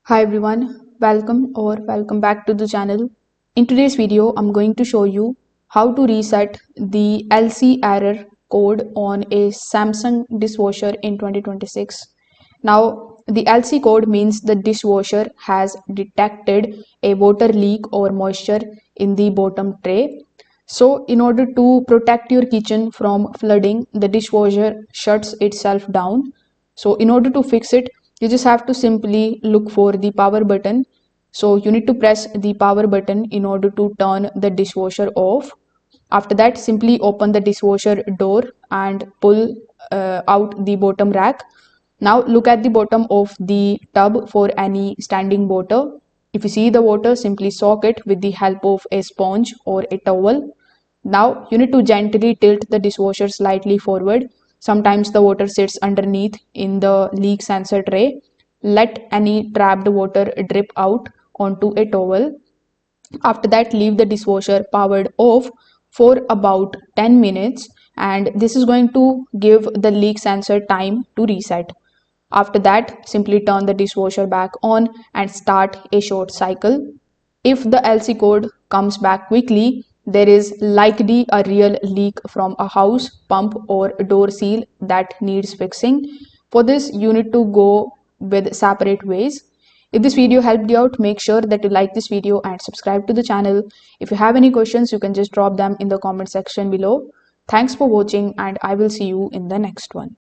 Hi everyone, welcome back to the channel. In today's video, I'm going to show you how to reset the LC error code on a Samsung dishwasher in 2026. Now, the LC code means the dishwasher has detected a water leak or moisture in the bottom tray. So, in order to protect your kitchen from flooding, the dishwasher shuts itself down. So, in order to fix it, you just have to simply look for the power button. So, you need to press the power button in order to turn the dishwasher off. After that, simply open the dishwasher door and pull out the bottom rack. Now look at the bottom of the tub for any standing water. If you see the water, simply soak it with the help of a sponge or a towel. Now you need to gently tilt the dishwasher slightly forward. Sometimes the water sits underneath in the leak sensor tray. Let any trapped water drip out onto a towel. After that, leave the dishwasher powered off for about 10 minutes, and this is going to give the leak sensor time to reset. After that, simply turn the dishwasher back on and start a short cycle. If the LC code comes back quickly, there is likely a real leak from a house, pump, or door seal that needs fixing. For this, you need to go with separate ways. If this video helped you out, make sure that you like this video and subscribe to the channel. If you have any questions, you can just drop them in the comment section below. Thanks for watching, and I will see you in the next one.